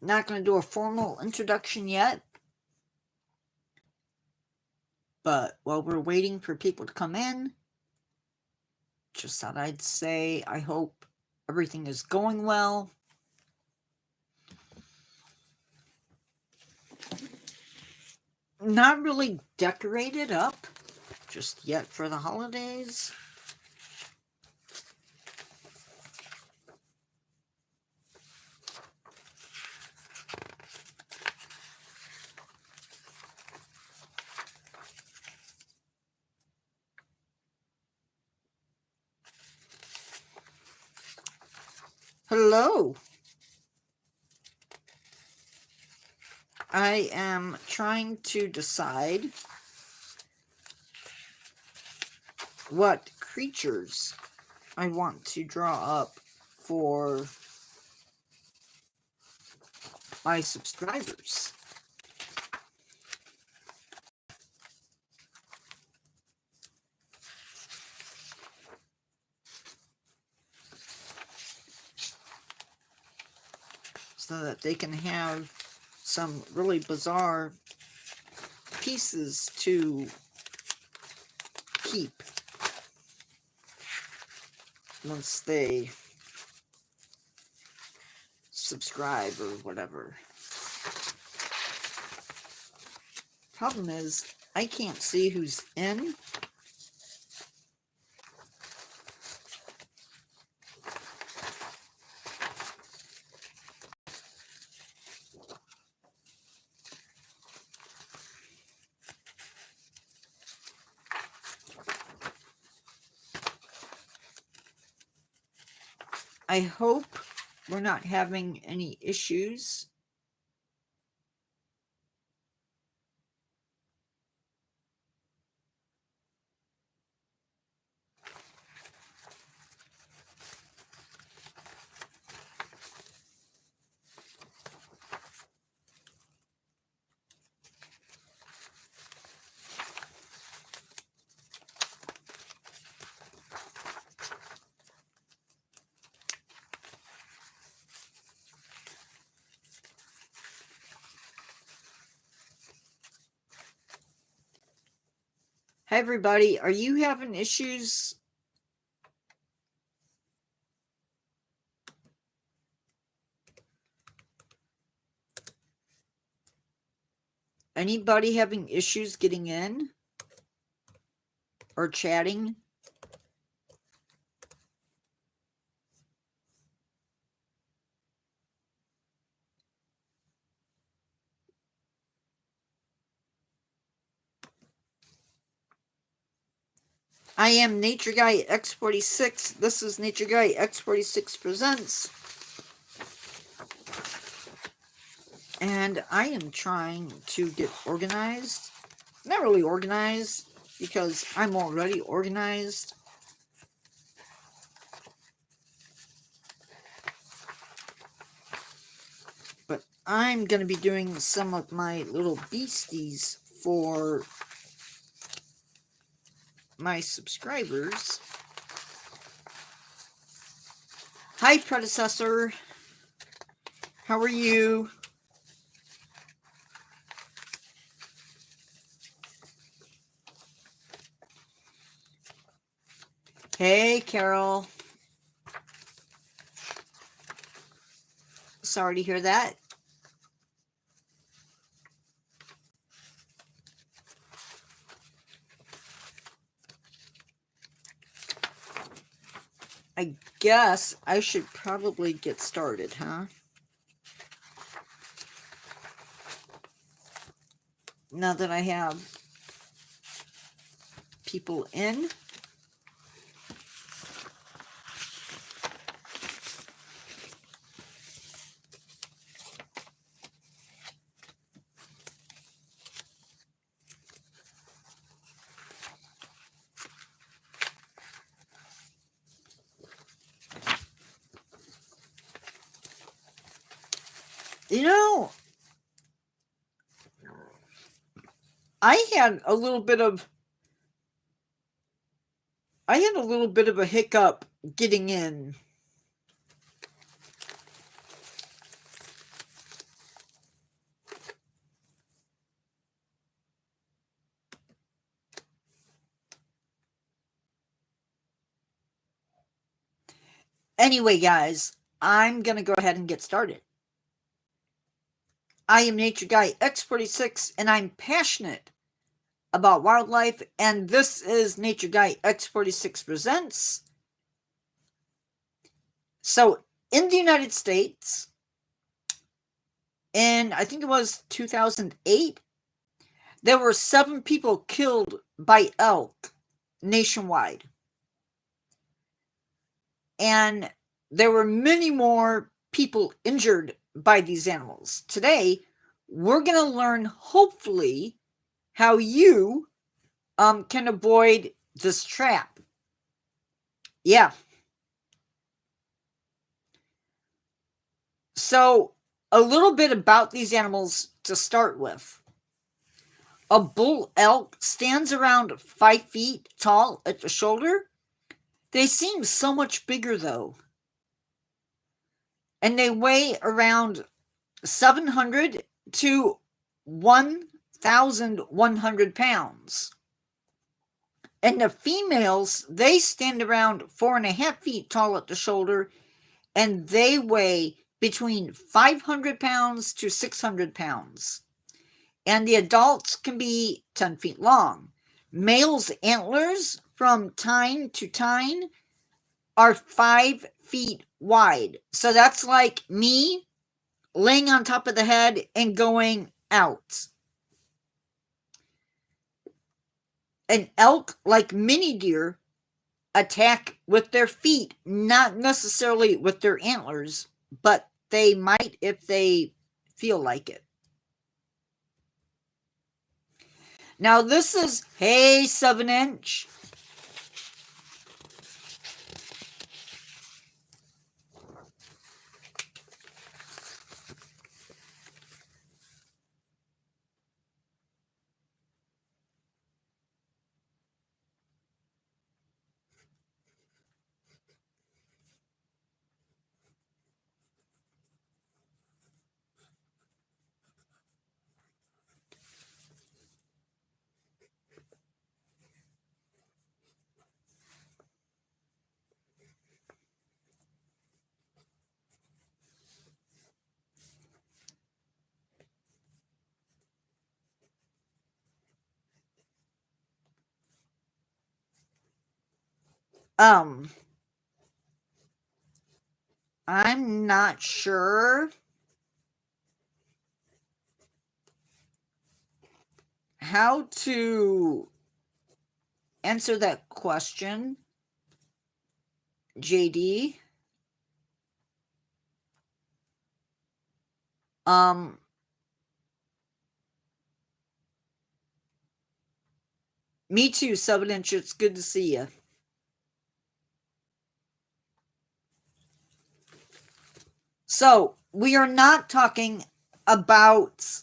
Not going to do a formal introduction yet. But while we're waiting for people to come in, just thought I'd say I hope everything is going well. Not really decorated up just yet for the holidays. Hello. I am trying to decide what creatures I want to draw up for my subscribers. So that they can have some really bizarre pieces to keep once they subscribe or whatever. Problem is, I can't see who's in. I hope we're not having any issues. Hi, everybody. Are you having issues? Anybody having issues getting in or chatting? I am Nature Guy X46. This is Nature Guy X46 Presents. And I am trying to get organized. Not really organized, because I'm already organized. But I'm going to be doing some of my little beasties for my subscribers. Hi, predecessor. How are you? Hey, Carol. Sorry to hear that. I guess I should probably get started, huh? Now that I have people in. You know, I had a little bit of a hiccup getting in. Anyway, guys, I'm going to go ahead and get started. I am Nature Guy X46, and I'm passionate about wildlife, and this is Nature Guy X46 Presents. So, in the United States, in I think it was 2008, there were 7 people killed by elk nationwide. And there were many more people injured by these animals. Today, we're going to learn, hopefully, how you can avoid this trap. Yeah. So, a little bit about these animals to start with. A bull elk stands around 5 feet tall at the shoulder. They seem so much bigger, though. And they weigh around 700 to 1,100 pounds. And the females, they stand around 4.5 feet tall at the shoulder, and they weigh between 500 pounds to 600 pounds. And the adults can be 10 feet long. Males' antlers from tine to tine are 5 feet wide. So that's like me laying on top of the head and going out. An elk, like many deer, attack with their feet, not necessarily with their antlers, but they might if they feel like it. Now this is, hey, 7-inch. I'm not sure how to answer that question, JD. Me too, 7-inch. It's good to see you. So, we are not talking about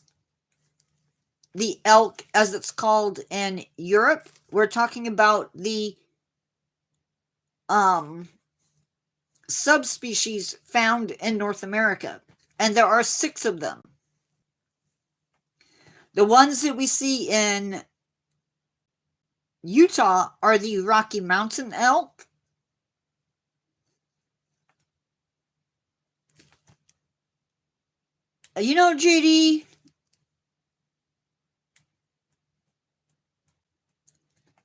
the elk as it's called in Europe. We're talking about the subspecies found in North America. And there are 6 of them. The ones that we see in Utah are the Rocky Mountain elk. You know, JD,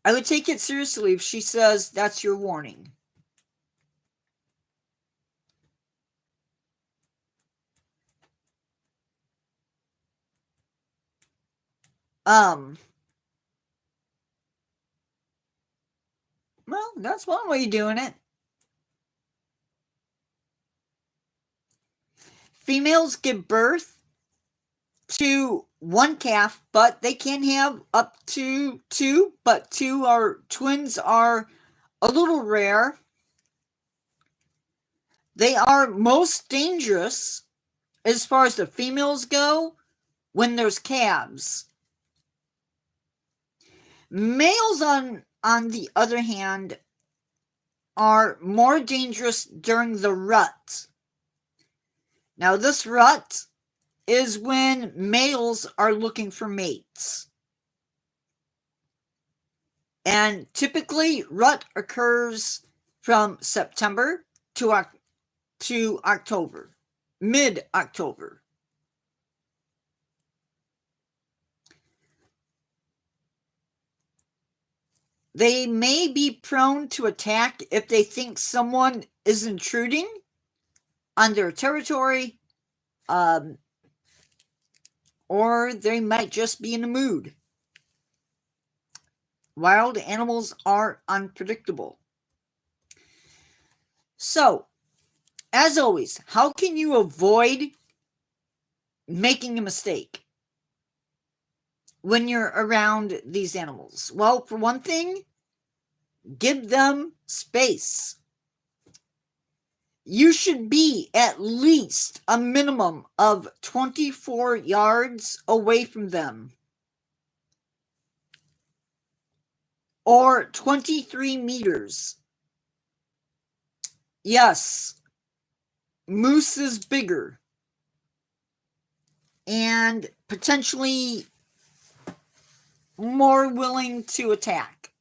I would take it seriously if she says that's your warning. Well, that's one way of doing it. Females give birth to 1 calf, but they can have up to 2, but twins are a little rare. They are most dangerous as far as the females go when there's calves. Males, on the other hand, are more dangerous during the rut. Now, this rut is when males are looking for mates. And typically, rut occurs from September to to October, mid-October. They may be prone to attack if they think someone is intruding on their territory, or they might just be in a mood. Wild animals are unpredictable. So, as always, how can you avoid making a mistake when you're around these animals? Well, for one thing, give them space. You should be at least a minimum of 24 yards away from them, or 23 meters. Yes, moose is bigger and potentially more willing to attack.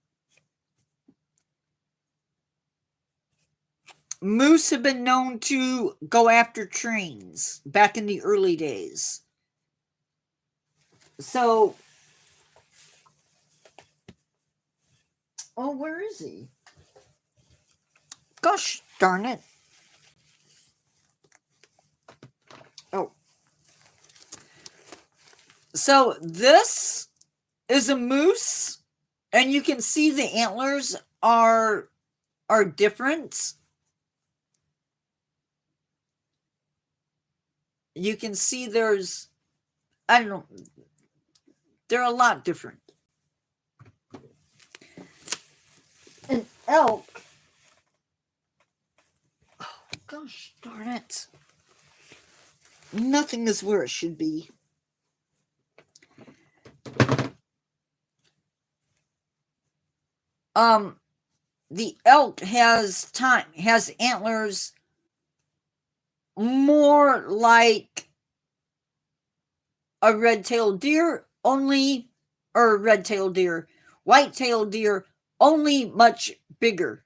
Moose have been known to go after trains back in the early days. So, oh, where is he? Gosh darn it. Oh. So this is a moose, and you can see the antlers are different. You can see there's, I don't know, they're a lot different. An elk, oh gosh darn it, nothing is where it should be. The elk has antlers more like a red-tailed deer, only, or red-tailed deer, white-tailed deer, only much bigger.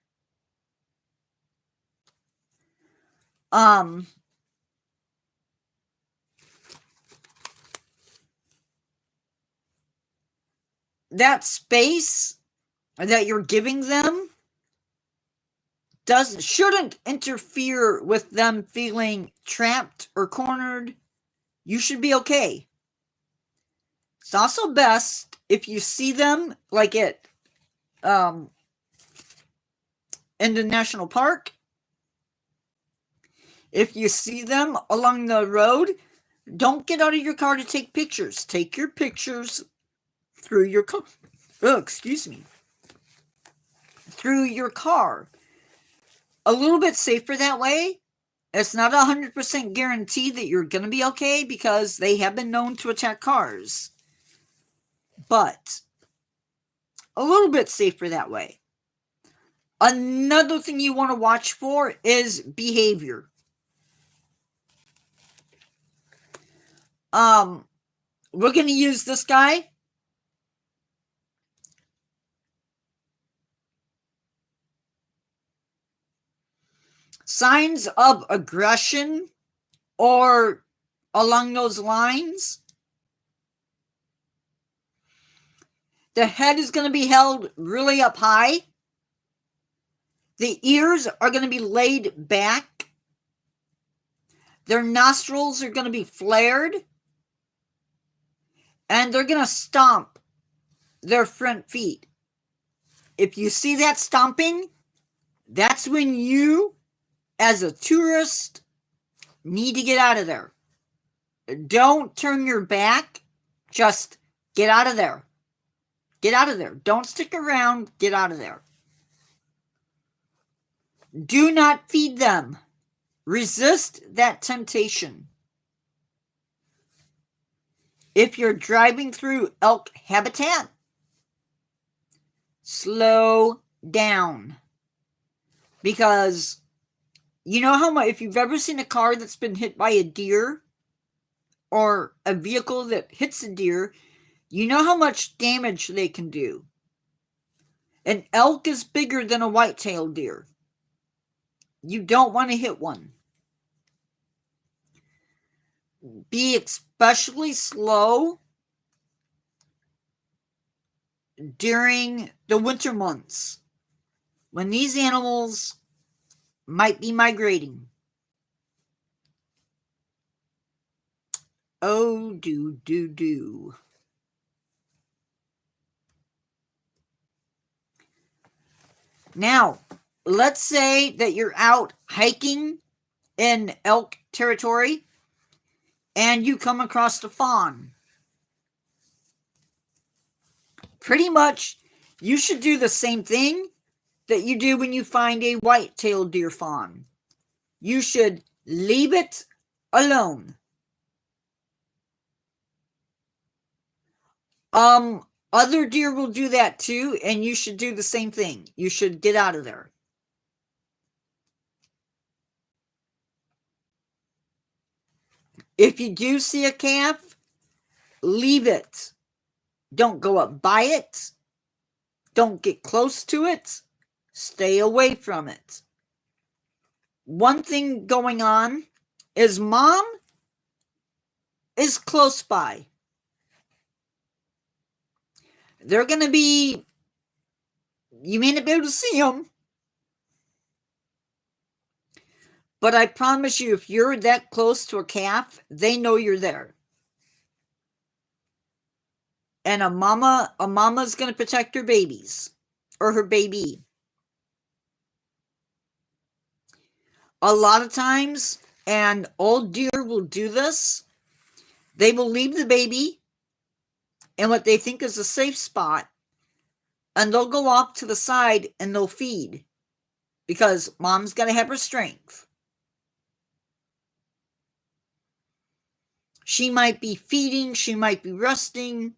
That space that you're giving them shouldn't interfere with them feeling trapped or cornered. You should be okay. It's also best if you see them like in the national park. If you see them along the road, don't get out of your car to take pictures. Take your pictures through your car. Oh, excuse me. Through your car. A little bit safer that way. It's not 100% guaranteed that you're going to be okay because they have been known to attack cars. But a little bit safer that way. Another thing you want to watch for is behavior. We're going to use this guy. Signs of aggression or along those lines. The head is going to be held really up high. The ears are going to be laid back. Their nostrils are going to be flared. And they're going to stomp their front feet. If you see that stomping, that's when you, as a tourist, need to get out of there. Don't turn your back. Just get out of there. Get out of there. Don't stick around. Get out of there. Do not feed them. Resist that temptation. If you're driving through elk habitat, slow down. Because you know how much, if you've ever seen a car that's been hit by a deer or a vehicle that hits a deer, you know how much damage they can do. An elk is bigger than a white-tailed deer. You don't want to hit one. be especially slow during the winter months when these animals might be migrating. Oh, do. Now, let's say that you're out hiking in elk territory and you come across the fawn. Pretty much, you should do the same thing that you do when you find a white-tailed deer fawn. You should leave it alone. Other deer will do that too, and you should do the same thing. You should get out of there. If you do see a calf, leave it. Don't go up by it. Don't get close to it. Stay away from it. One thing going on is mom is close by. They're going to be, you may not be able to see them, but I promise you, if you're that close to a calf, they know you're there. And a mama's going to protect her babies or her baby. A lot of times, and old deer will do this, they will leave the baby in what they think is a safe spot, and they'll go off to the side and they'll feed because mom's got to have her strength. She might be feeding, she might be resting,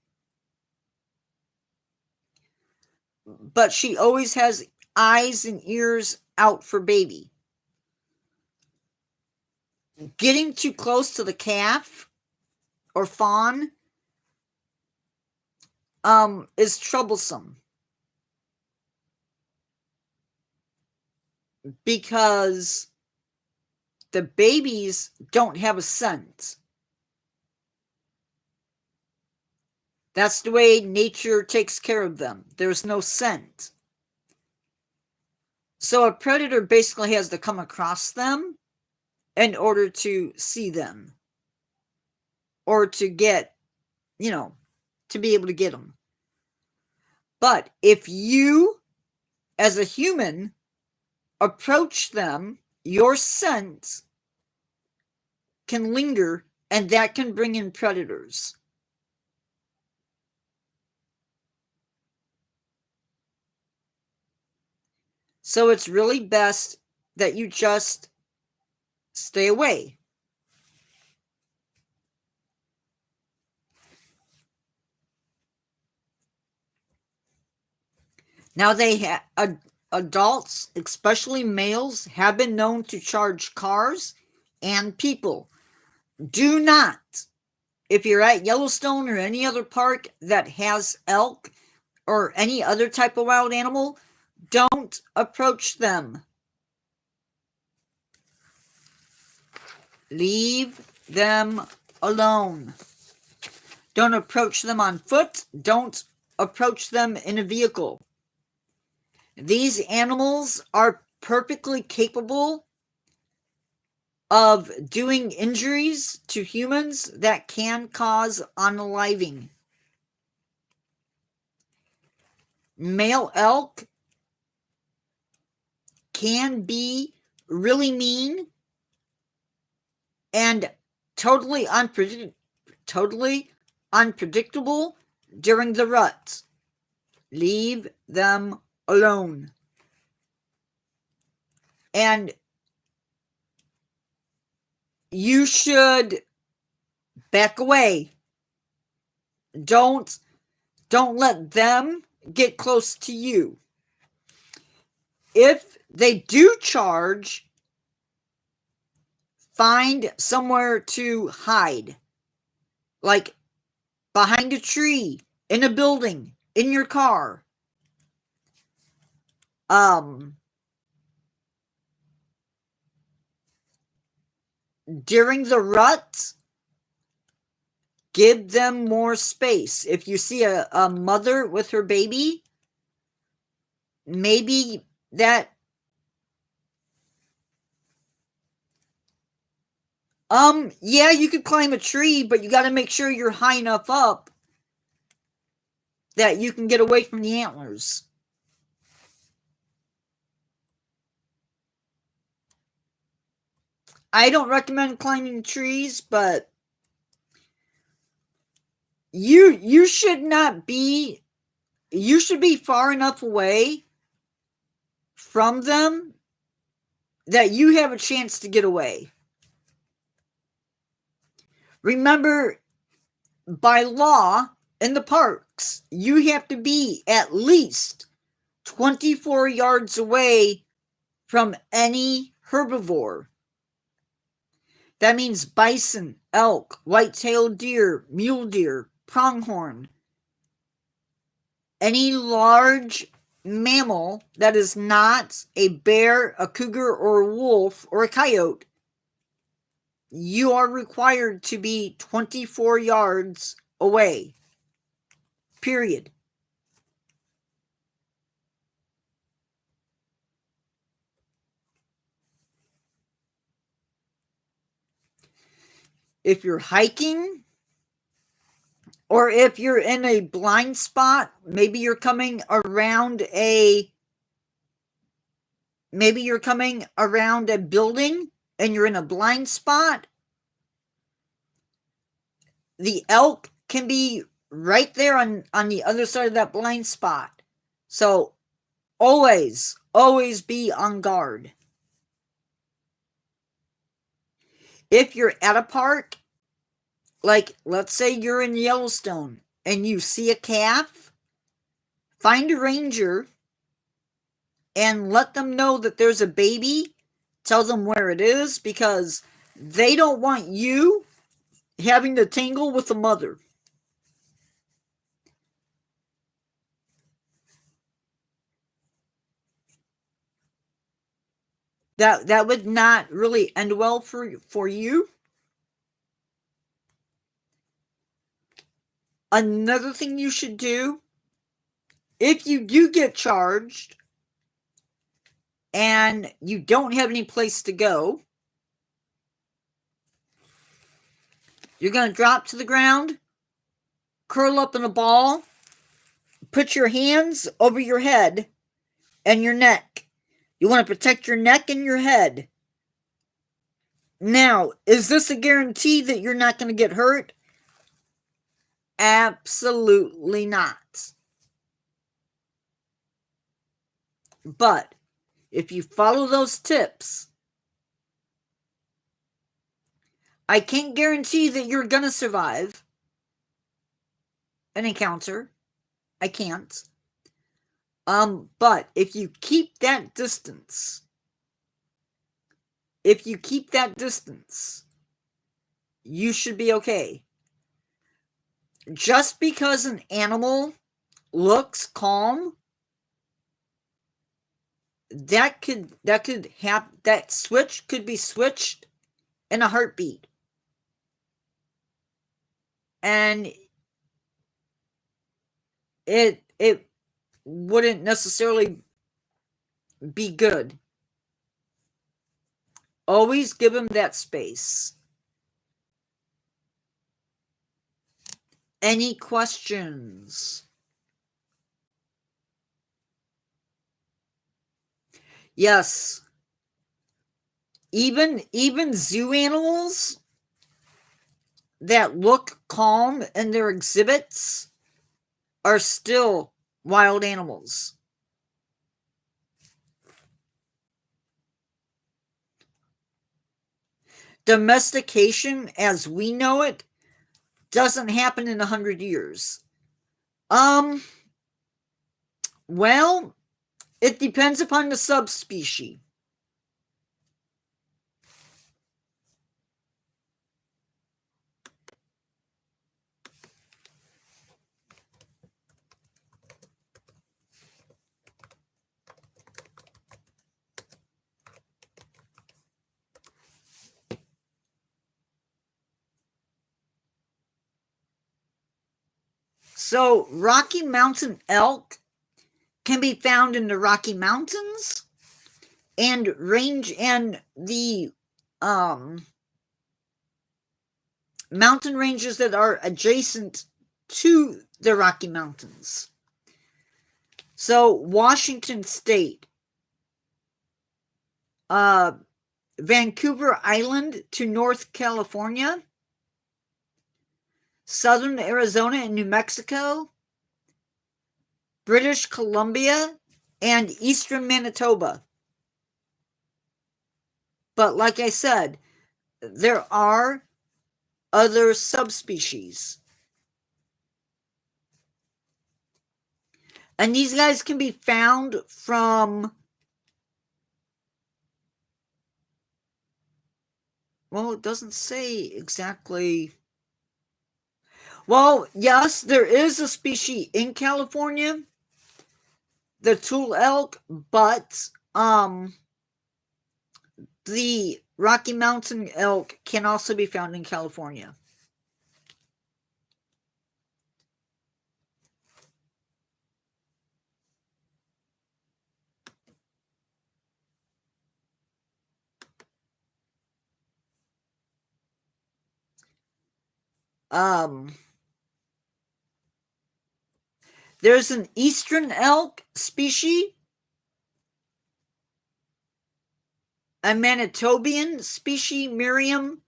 but she always has eyes and ears out for baby. Getting too close to the calf or fawn is troublesome because the babies don't have a scent. That's the way nature takes care of them. There's no scent. So a predator basically has to come across them in order to see them or to get, to be able to get them. But if you, as a human, approach them, your scent can linger, and that can bring in predators. So it's really best that you just stay away. Now adults, especially males, have been known to charge cars and people. Do not, if you're at Yellowstone or any other park that has elk or any other type of wild animal, don't approach them. Leave them alone. Don't approach them on foot. Don't approach them in a vehicle. These animals are perfectly capable of doing injuries to humans that can cause unaliving. Male elk can be really mean and totally unpredictable during the rut. Leave them alone. And you should back away. Don't let them get close to you. If they do charge, find somewhere to hide. Like behind a tree, in a building, in your car. During the rut, give them more space. If you see a mother with her baby, maybe that yeah, you could climb a tree, but you got to make sure you're high enough up that you can get away from the antlers. I don't recommend climbing trees, but you should not be, you should be far enough away from them that you have a chance to get away. Remember, by law in the parks, you have to be at least 24 yards away from any herbivore. That means bison, elk, white-tailed deer, mule deer, pronghorn, any large mammal that is not a bear, a cougar, or a wolf, or a coyote. You are required to be 24 yards away. Period. If you're hiking, or if you're in a blind spot, maybe you're coming around a building and you're in a blind spot, the elk can be right there on the other side of that blind spot. So always be on guard. If you're at a park, like let's say you're in Yellowstone and you see a calf, find a ranger and let them know that there's a baby. Tell them where it is, because they don't want you having to tangle with the mother. That would not really end well for you. Another thing you should do, if you do get charged and you don't have any place to go, you're going to drop to the ground, curl up in a ball, put your hands over your head and your neck. You want to protect your neck and your head. Now, is this a guarantee that you're not going to get hurt? Absolutely not. But if you follow those tips, I can't guarantee that you're going to survive an encounter. I can't. But if you keep that distance, you should be okay. Just because an animal looks calm, that switch could be switched in a heartbeat. And it wouldn't necessarily be good. Always give them that space. Any questions? Yes. Even zoo animals that look calm in their exhibits are still wild animals. Domestication, as we know it, doesn't happen in 100 years. Well, it depends upon the subspecies. So Rocky Mountain elk can be found in the Rocky Mountains and range in the mountain ranges that are adjacent to the Rocky Mountains. So Washington State, Vancouver Island to North California, southern Arizona and New Mexico, British Columbia, and eastern Manitoba. But like I said, there are other subspecies. And these guys can be found from, well, it doesn't say exactly. Well, yes, there is a species in California, the Tule elk, but the Rocky Mountain elk can also be found in California. There's an eastern elk species, a Manitobian species, Miriam,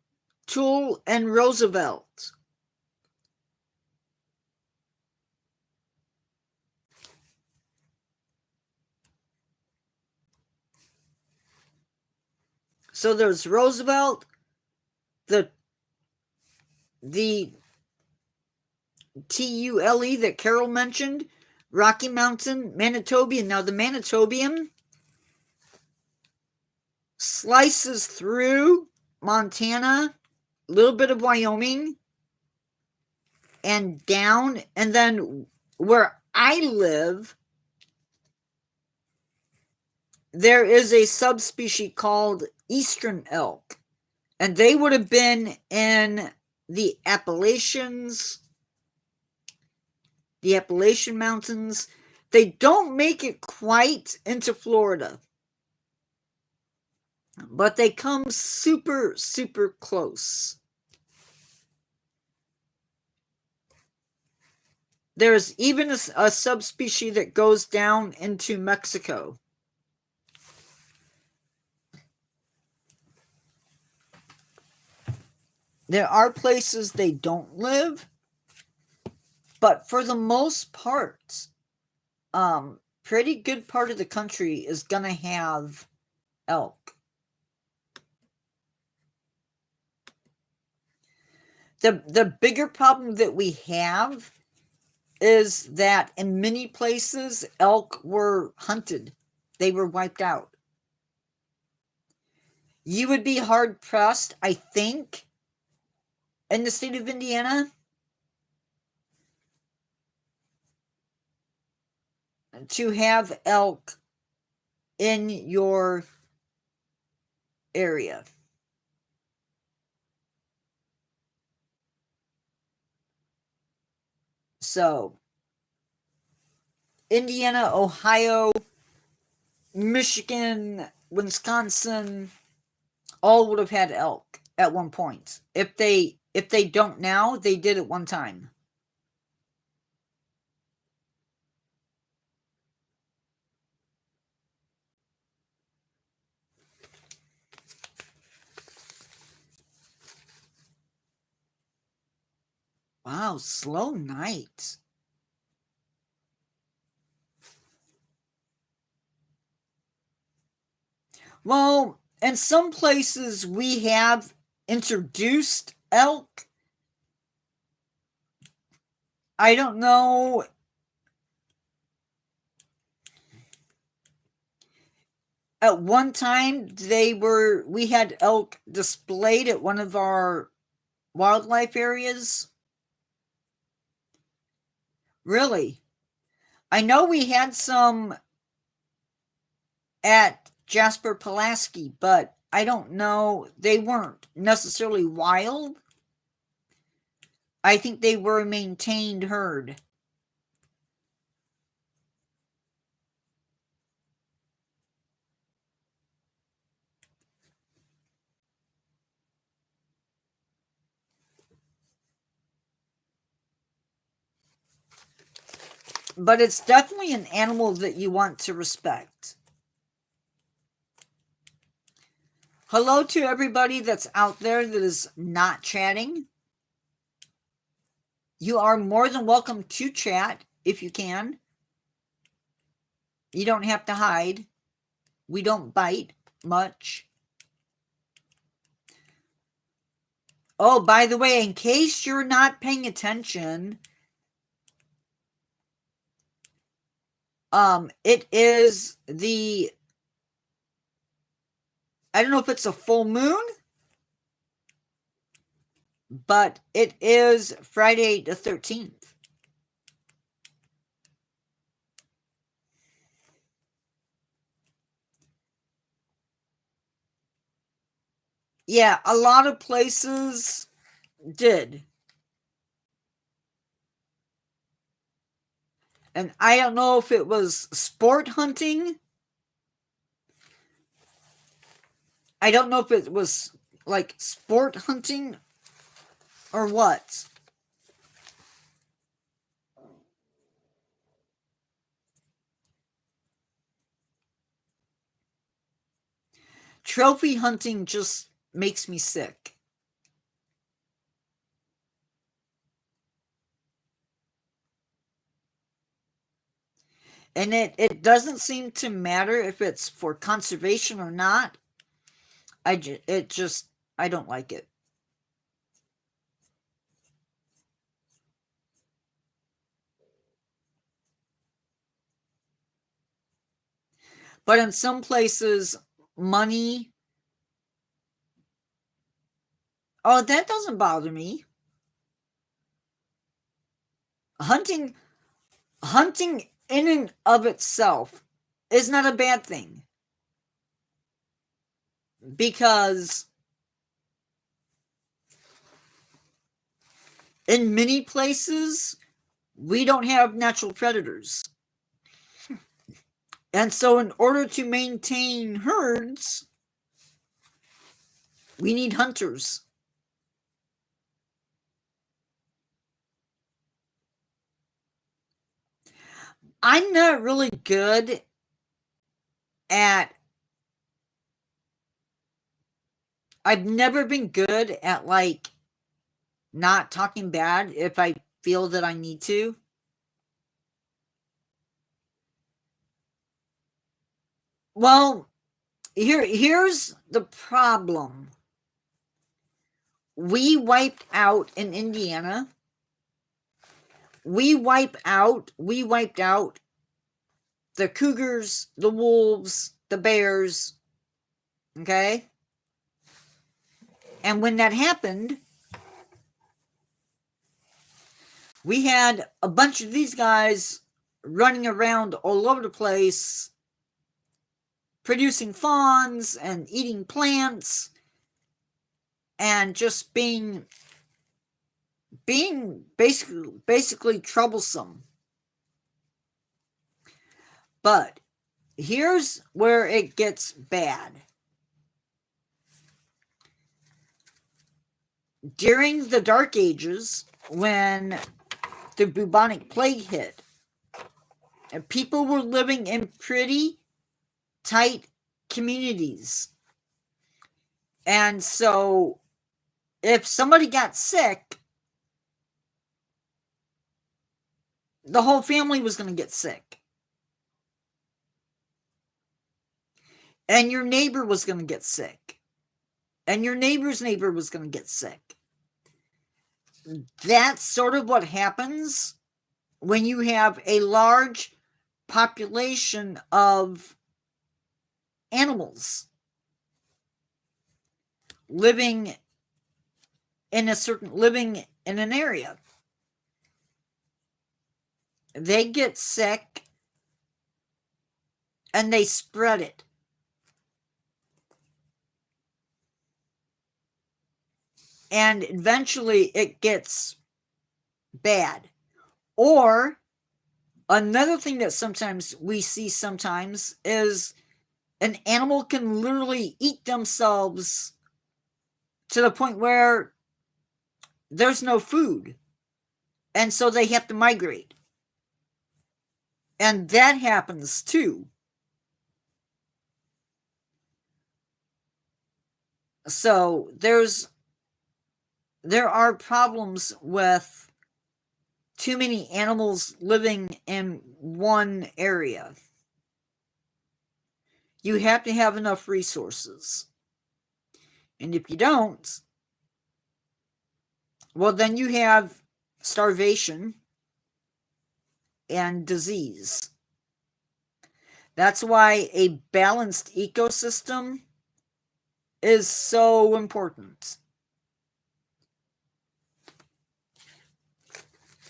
Tule, and Roosevelt. So there's Roosevelt, the Tule that Carol mentioned, Rocky Mountain, Manitobian. Now the Manitobian slices through Montana, a little bit of Wyoming, and down, and then where I live, there is a subspecies called eastern elk, and they would have been in the Appalachians, the Appalachian Mountains. They don't make it quite into Florida, but they come super, super close. There's even a subspecies that goes down into Mexico. There are places they don't live, but for the most part, pretty good part of the country is gonna have elk. The bigger problem that we have is that in many places elk were hunted. They were wiped out. You would be hard pressed, I think, in the state of Indiana to have elk in your area. So, Indiana, Ohio, Michigan, Wisconsin, all would have had elk at one point. If they don't now, they did at one time. Wow, slow night. Well, in some places we have introduced elk. I don't know. At one time we had elk displayed at one of our wildlife areas. Really? I know we had some at Jasper Pulaski, but I don't know. They weren't necessarily wild. I think they were a maintained herd. But it's definitely an animal that you want to respect. Hello to everybody that's out there that is not chatting. You are more than welcome to chat if you can. You don't have to hide. We don't bite much. Oh, by the way, in case you're not paying attention, it is I don't know if it's a full moon, but it is Friday the 13th. Yeah, a lot of places did. And I don't know if it was sport hunting. I don't know if it was like sport hunting or what. Trophy hunting just makes me sick. And it doesn't seem to matter if it's for conservation or not. I don't like it. But in some places, money. Oh, that doesn't bother me. Hunting in and of itself is not a bad thing. Because in many places, we don't have natural predators. And so in order to maintain herds, we need hunters. I'm not really good at I've never been good at like not talking bad if I feel that I need to. Well, here's the problem. We wiped out in Indiana. We wiped out the cougars, the wolves, the bears. Okay? And when that happened, we had a bunch of these guys running around all over the place, producing fawns and eating plants and just being basically troublesome. But here's where it gets bad. During the Dark Ages, when the bubonic plague hit, and people were living in pretty tight communities. And so if somebody got sick, the whole family was going to get sick. And your neighbor was going to get sick. And your neighbor's neighbor was going to get sick. That's sort of what happens when you have a large population of animals living in an area. They get sick and they spread it. And eventually it gets bad. Or another thing that sometimes we see is an animal can literally eat themselves to the point where there's no food. And so they have to migrate. And that happens too. So there are problems with too many animals living in one area. You have to have enough resources. And if you don't, well, then you have starvation and disease. That's why a balanced ecosystem is so important.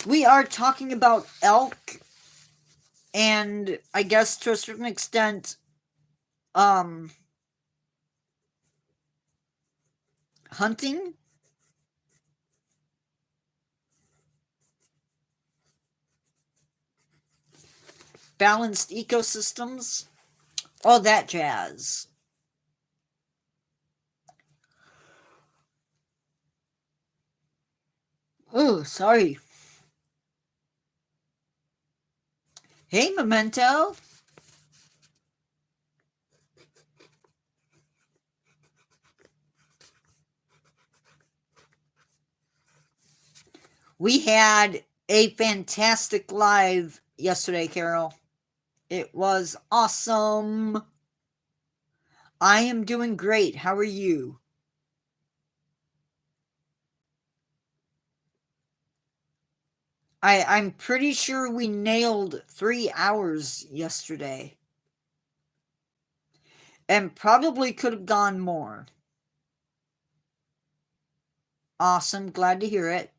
We are talking about elk, and I guess to a certain extent, hunting. Balanced ecosystems, all that jazz. Oh, sorry. Hey, Memento. We had a fantastic live yesterday, Carol. It was awesome. I am doing great. How are you? I'm pretty sure we nailed 3 hours yesterday. And probably could have gone more. Awesome. Glad to hear it.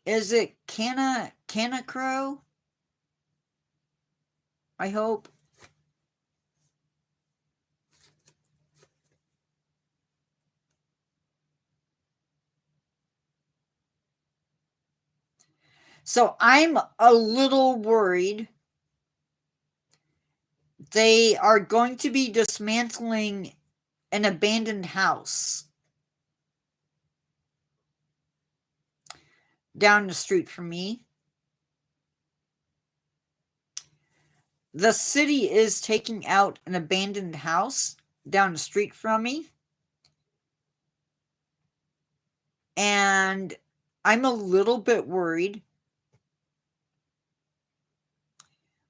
Is it Canna Crow? I hope. So I'm a little worried. They are going to be dismantling an abandoned house down the street from me. The city is taking out an abandoned house down the street from me. And I'm a little bit worried.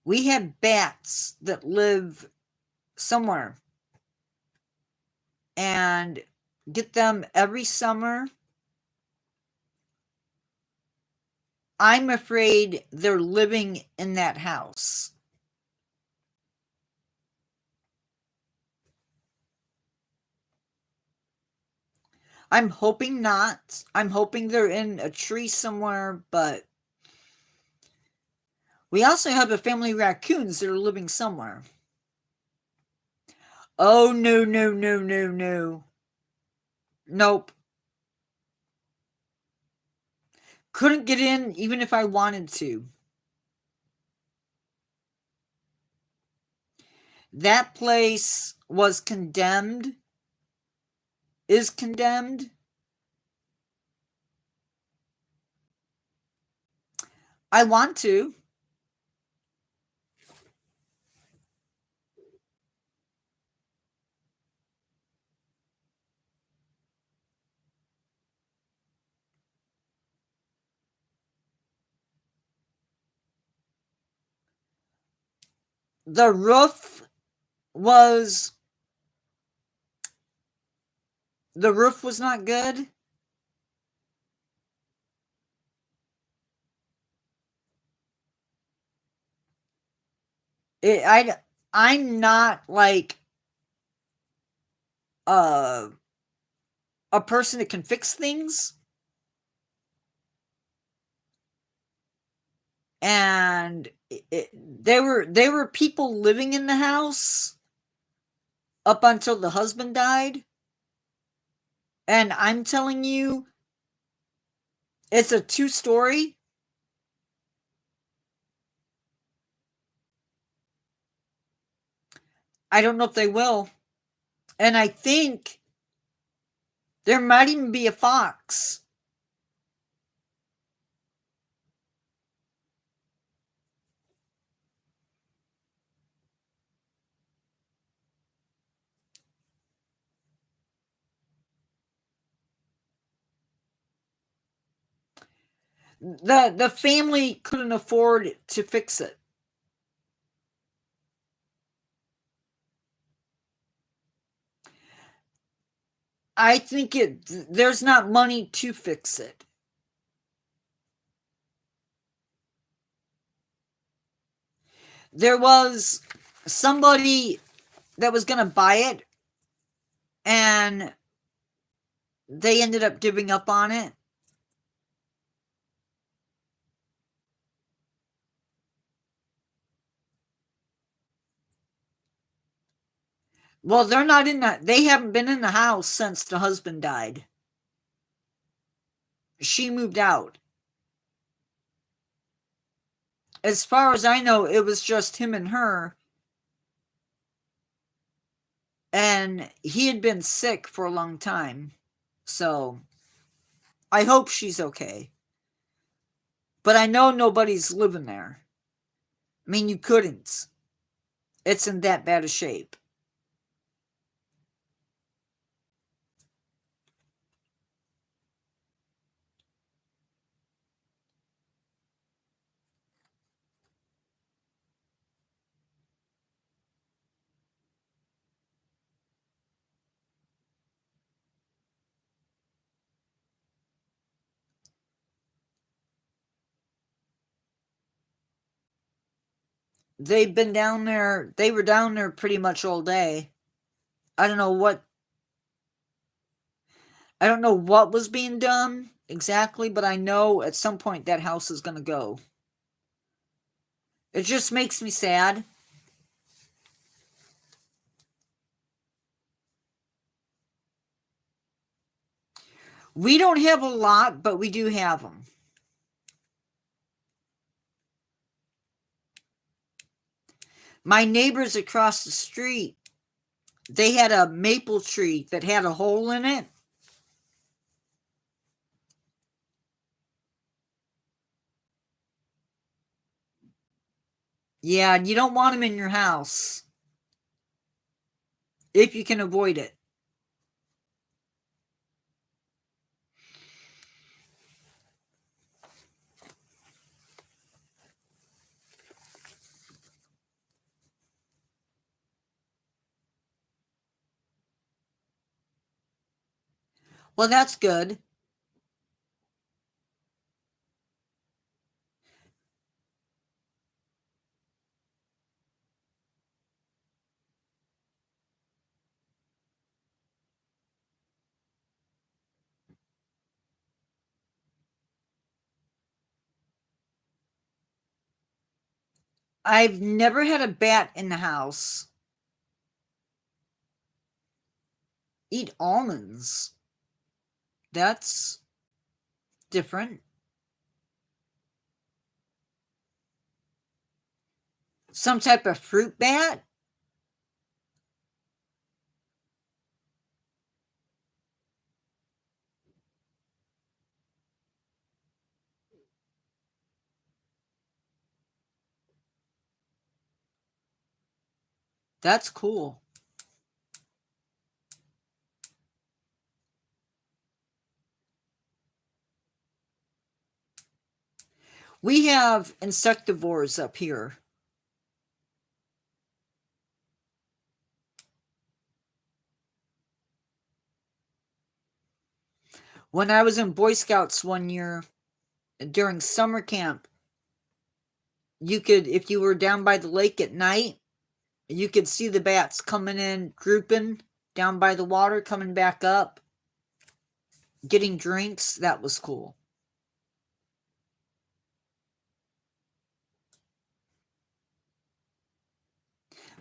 We have bats that live somewhere and get them every summer. I'm afraid they're living in that house. I'm hoping not. I'm hoping they're in a tree somewhere, but we also have a family of raccoons that are living somewhere. Oh, no, no, no, no, no. Nope. Couldn't get in even if I wanted to. That place was condemned, is condemned. I want to. The roof was not good. I'm not like uh, a person that can fix things, and there were people living in the house up until the husband died, and I'm telling you, it's a 2-story. I don't know if they will, and I think there might even be a fox. The family couldn't afford to fix it. I think there's not money to fix it. There was somebody that was going to buy it, and they ended up giving up on it. Well, they're not in that. They haven't been in the house since the husband died. She moved out. As far as I know, it was just him and her. And he had been sick for a long time. So I hope she's okay. But I know nobody's living there. I mean, you couldn't. It's in that bad a shape. They've been down there. They were down there pretty much all day. I don't know what I don't know what was being done exactly, but I know at some point that house is going to go. It just makes me sad. We don't have a lot, but we do have them. My neighbors across the street, they had a maple tree that had a hole in it. Yeah, you don't want them in your house if you can avoid it. Well, that's good. I've never had a bat in the house eat almonds. That's different. Some type of fruit bat? That's cool. We have insectivores up here. When I was in Boy Scouts one year during summer camp, you could, if you were down by the lake at night, you could see the bats coming in, grouping down by the water, coming back up, getting drinks. That was cool.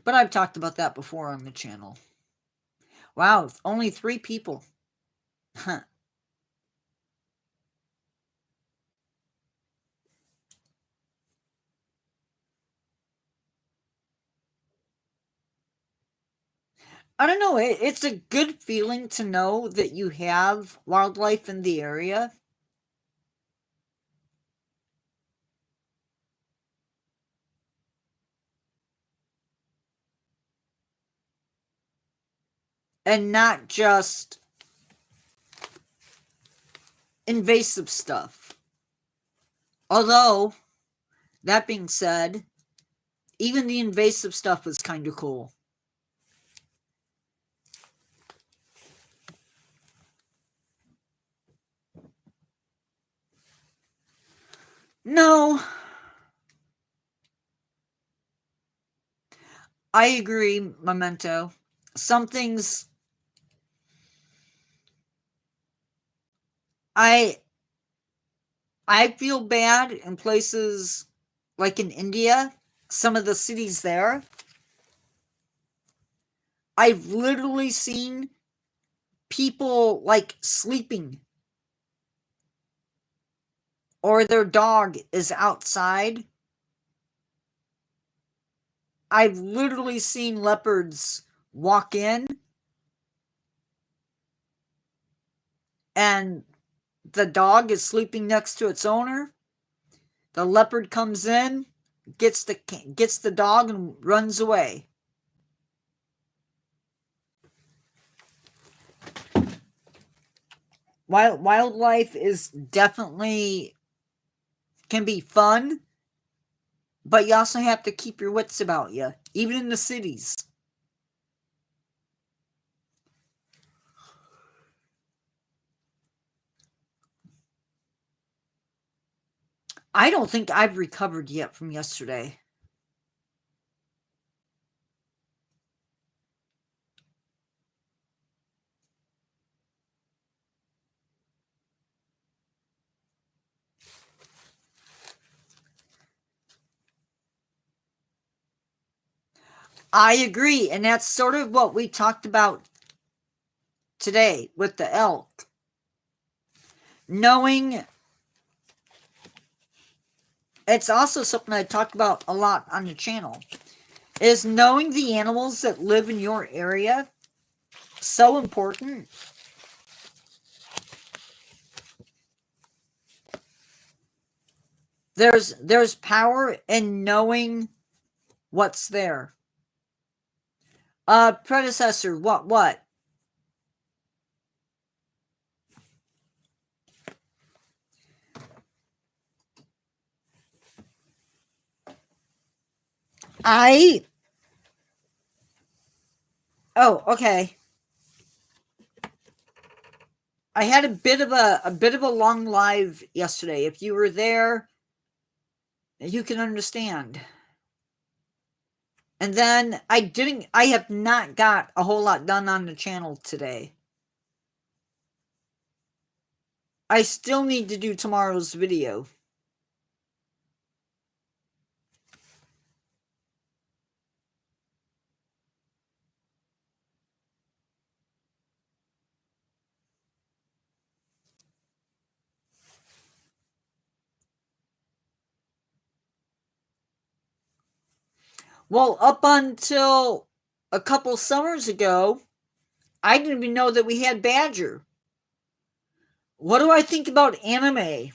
But I've talked about that before on the channel. Wow, only 3 people. Huh. I don't know. It's a good feeling to know that you have wildlife in the area. And not just invasive stuff. Although, that being said, even the invasive stuff was kind of cool. No, I agree, Memento. Some things I feel bad in places like in India, some of the cities there. I've literally seen people like sleeping or their dog is outside. I've literally seen leopards walk in and the dog is sleeping next to its owner. The leopard comes in, gets the dog and runs away. Wildlife is definitely can be fun, but you also have to keep your wits about you, even in the cities. I don't think I've recovered yet from yesterday. I agree, and that's sort of what we talked about today with the elk. Knowing it's also something I talk about a lot on the channel, is knowing the animals that live in your area so important. There's power in knowing what's there. Predecessor, what? Oh, okay. I had a bit of a long live yesterday. If you were there, you can understand. And then I have not got a whole lot done on the channel today. I still need to do tomorrow's video. Well, up until a couple summers ago, I didn't even know that we had badger. What do I think about anime?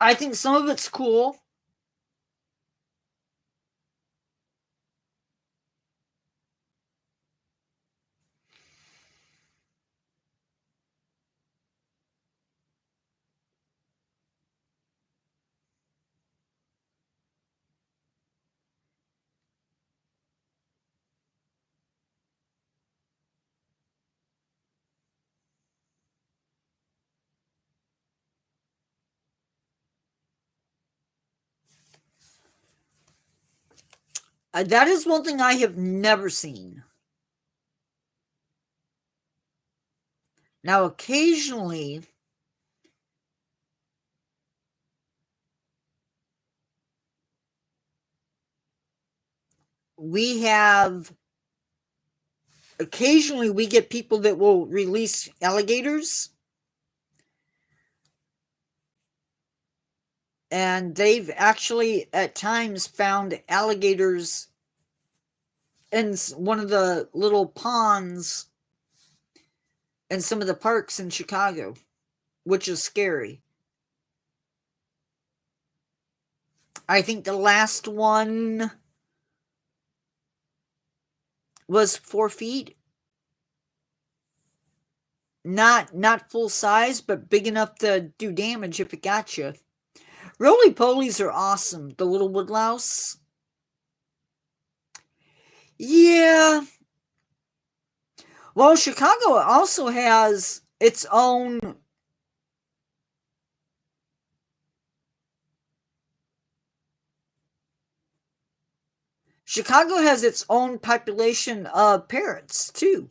I think some of it's cool. That is one thing I have never seen. Now, occasionally, we get people that will release alligators. And they've actually at times found alligators in one of the little ponds in some of the parks in Chicago, which is scary. I think the last one was 4 feet. Not full size, but big enough to do damage if it got you. Roly-polies are awesome. The little woodlouse. Yeah. Well, Chicago also has its own. Chicago has its own population of parrots too,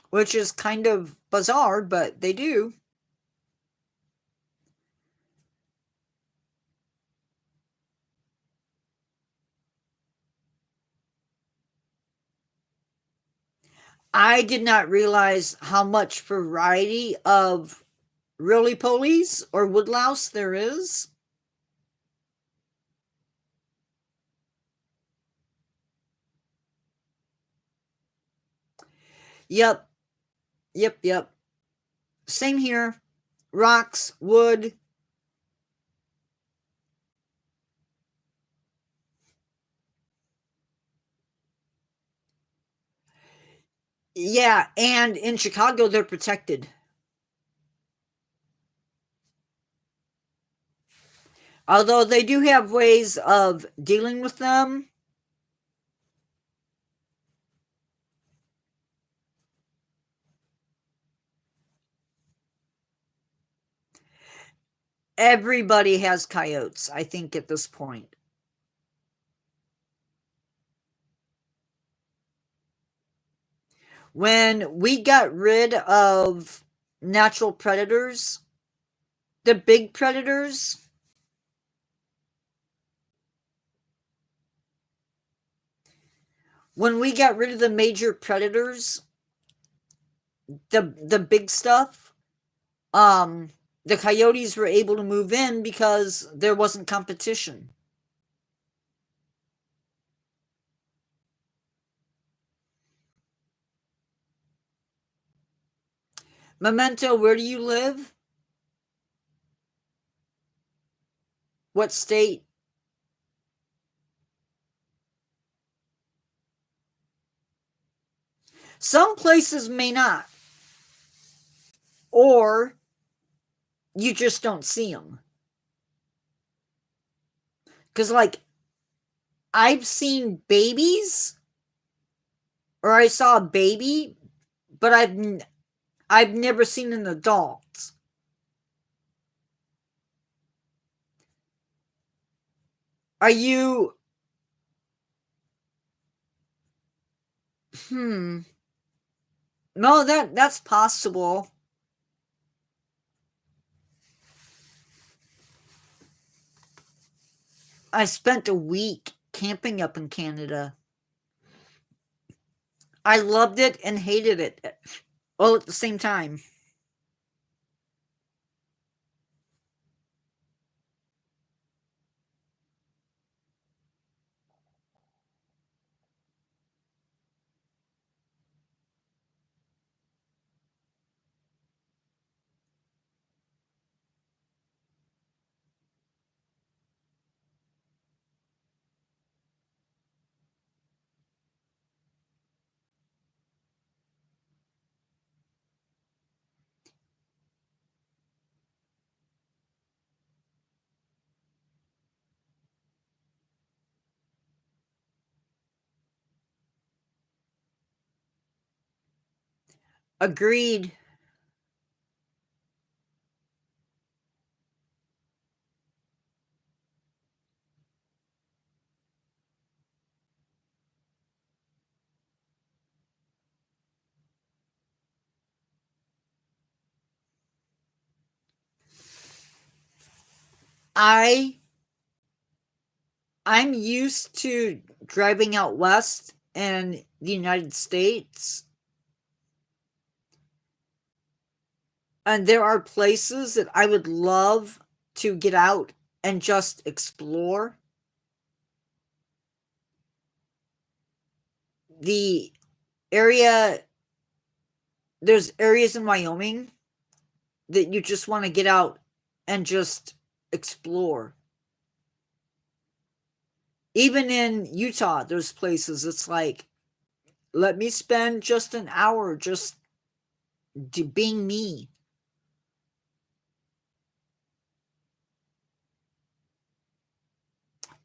which is kind of bizarre, but they do. I did not realize how much variety of roly-polies or woodlouse there is. Yep, yep. Same here. Rocks, wood. Yeah, and in Chicago, they're protected. Although they do have ways of dealing with them. Everybody has coyotes, I think, at this point. When we got rid of natural predators, the big predators, when we got rid of the major predators, the big stuff, um, the coyotes were able to move in because there wasn't competition. Memento, where do you live? What state? Some places may not, or you just don't see them. Because, like, I've seen babies, or I saw a baby, but I've never seen an adult. Are you? Hmm. No, that's possible. I spent a week camping up in Canada. I loved it and hated it all at the same time. Agreed. I I'm used to driving out west in the United States, and there are places that I would love to get out and just explore. The area There's areas in Wyoming that you just want to get out and just explore. Even in Utah, there's places it's like Let me spend just an hour just being me.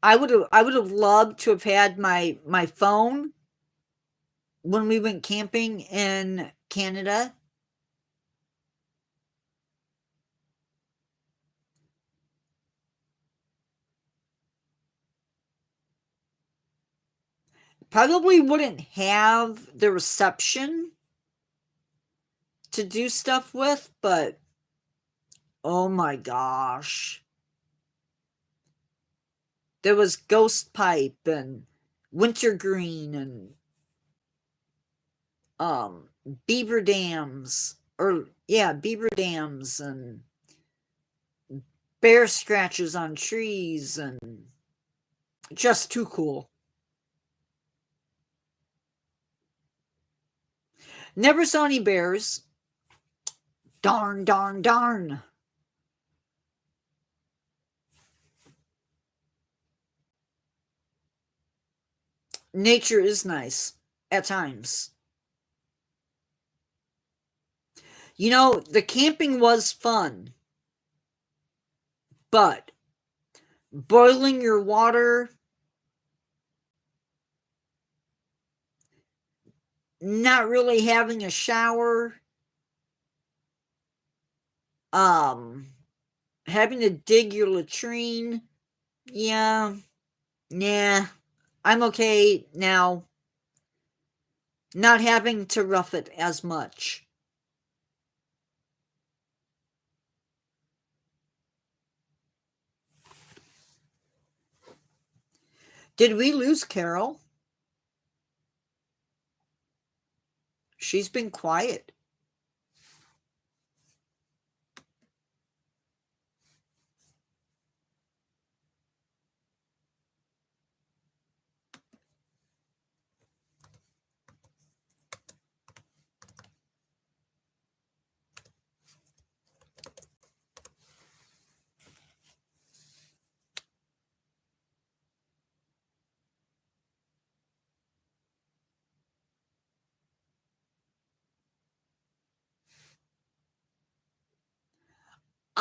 I would have loved to have had my phone when we went camping in Canada. Probably wouldn't have the reception to do stuff with, but oh my gosh. There was Ghost Pipe and Wintergreen and um beaver dams, or yeah, beaver dams, and bear scratches on trees, and just too cool. Never saw any bears. Darn, darn, darn. Nature is nice at times. The camping was fun, but boiling your water, not really having a shower, um, having to dig your latrine, yeah, nah, I'm okay now, not having to rough it as much. Did we lose Carol? She's been quiet.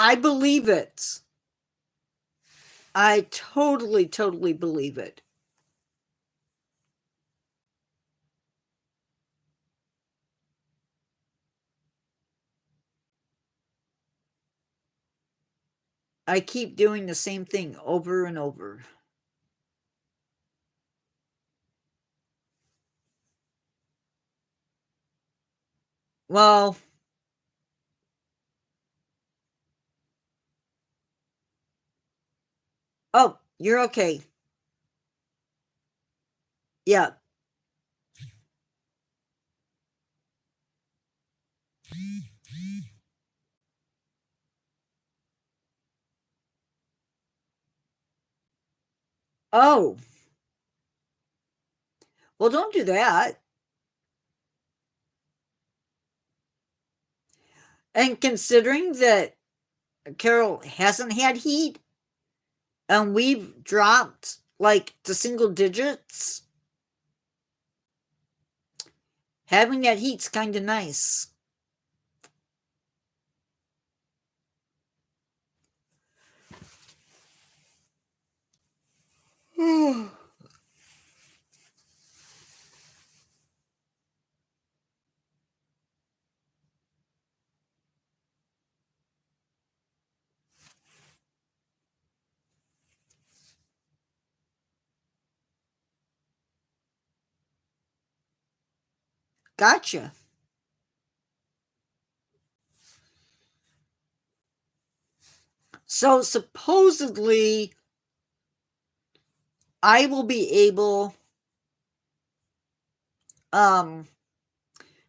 I believe it. I totally, totally believe it. I keep doing the same thing over and over. Well, oh, you're okay. Yeah. Oh, well, don't do that. And considering that Carol hasn't had heat and we've dropped like to single digits, having that heat's kind of nice. Gotcha. So supposedly, I will be able um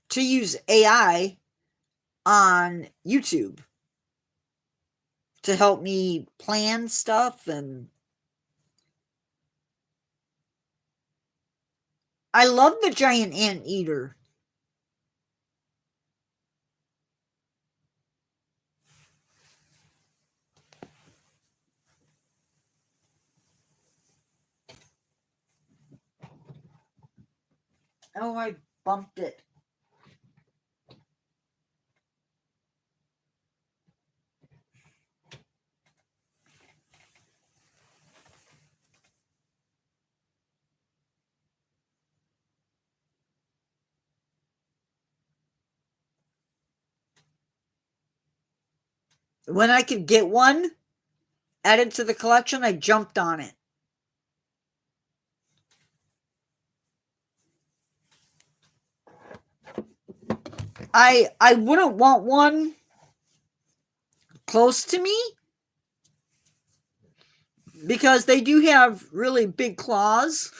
to use AI on YouTube to help me plan stuff, and I love the giant ant eater. Oh, I bumped it. When I could get one added to the collection, I jumped on it. I wouldn't want one close to me because they do have really big claws.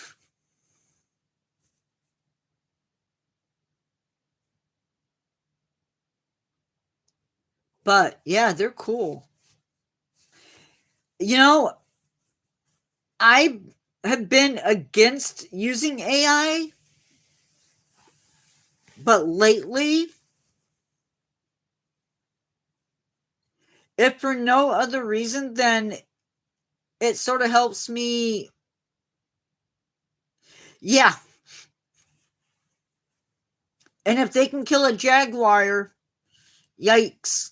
But yeah, they're cool. You know, I have been against using AI, but lately, if for no other reason than it sort of helps me. Yeah. And if they can kill a jaguar, yikes.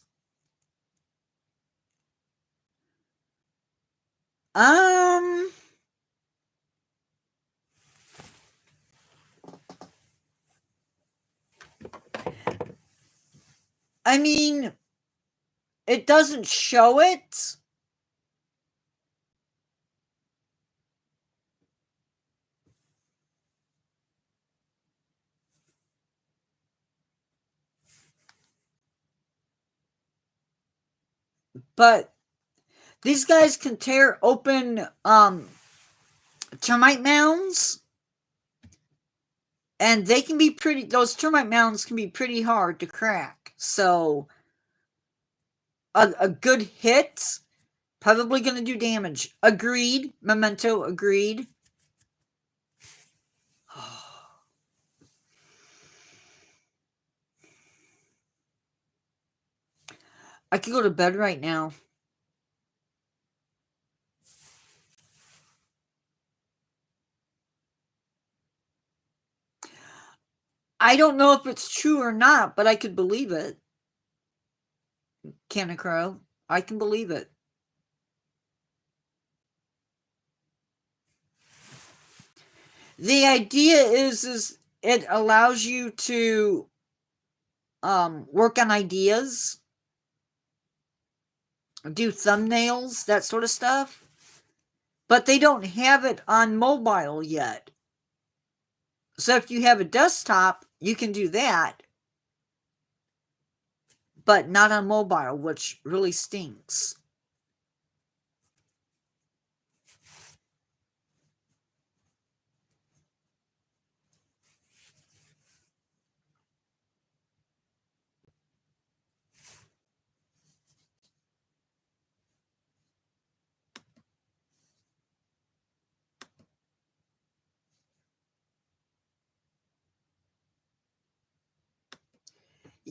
Um, I mean, it doesn't show it. But these guys can tear open termite mounds, and they can be pretty. Those termite mounds can be pretty hard to crack. So a good hit probably going to do damage. Agreed. Memento. Agreed. I could go to bed right now. I don't know if it's true or not, but I could believe it. Can a crow? I can believe it. The idea is it allows you to work on ideas, do thumbnails, that sort of stuff. But they don't have it on mobile yet. So if you have a desktop, you can do that, but not on mobile, which really stinks.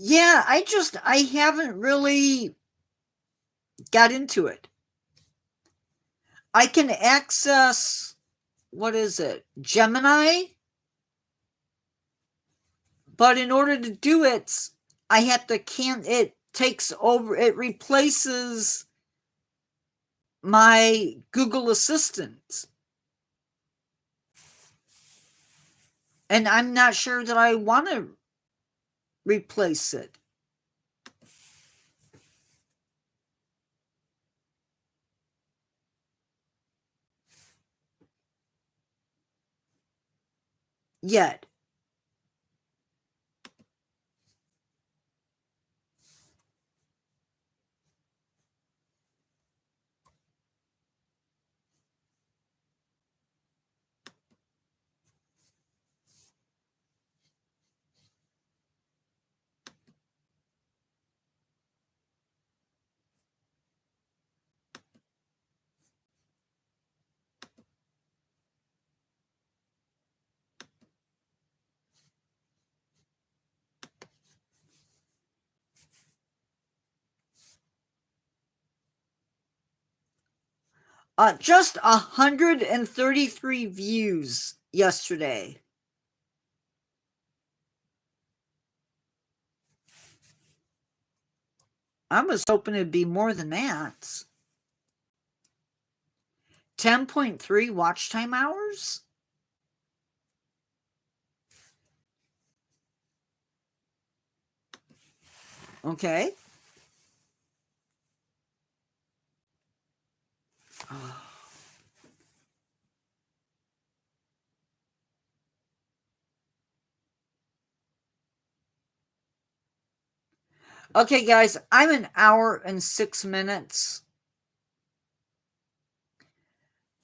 Yeah, I haven't really got into it. I can access, what is it, Gemini? But in order to do it, I have to it takes over, it replaces my Google Assistant. And I'm not sure that I want to replace it. Yet. Just 133 views yesterday. I was hoping it'd be more than that. 10.3 watch time hours? Okay. Okay, guys, I'm an hour and 6 minutes.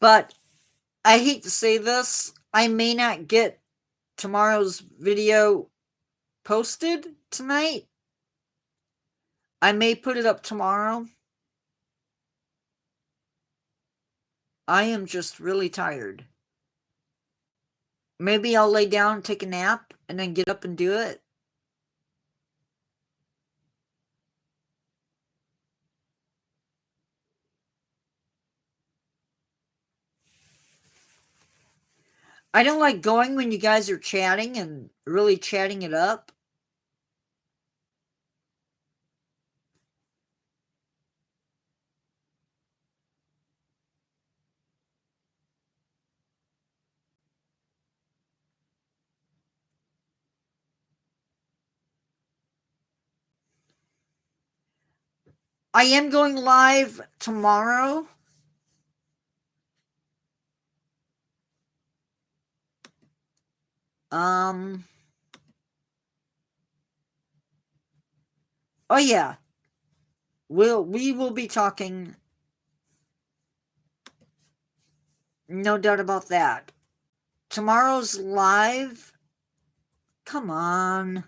But I hate to say this, I may not get tomorrow's video posted tonight. I may put it up tomorrow. I am just really tired. Maybe I'll lay down, take a nap, and then get up and do it. I don't like going when you guys are chatting and really chatting it up. I am going live tomorrow. Oh yeah. We will be talking. No doubt about that. Tomorrow's live. Come on.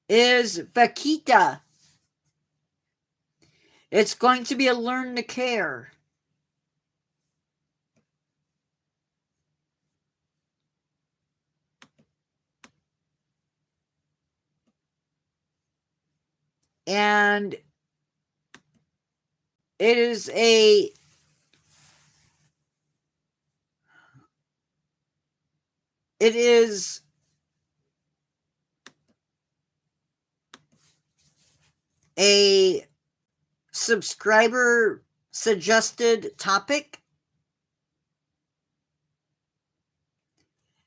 Is Vaquita. It's going to be a learn to care. And it is a subscriber suggested topic.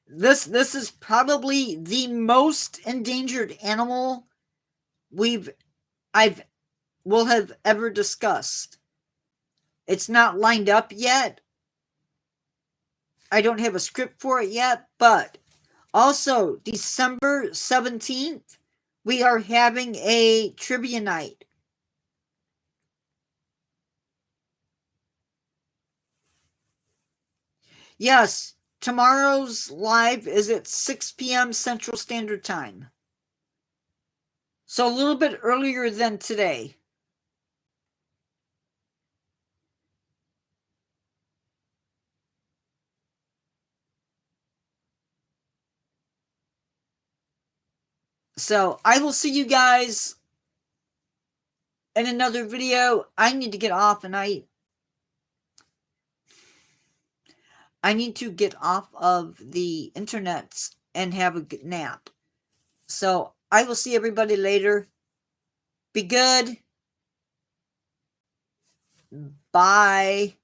This is probably the most endangered animal I will have ever discussed. It's not lined up yet. I don't have a script for it yet, but also December 17th, we are having a trivia night. Yes, tomorrow's live is at 6 p.m. Central Standard Time. So a little bit earlier than today. So I will see you guys in another video. I need to get off and I need to get off of the internet and have a good nap. So I will see everybody later. Be good. Bye.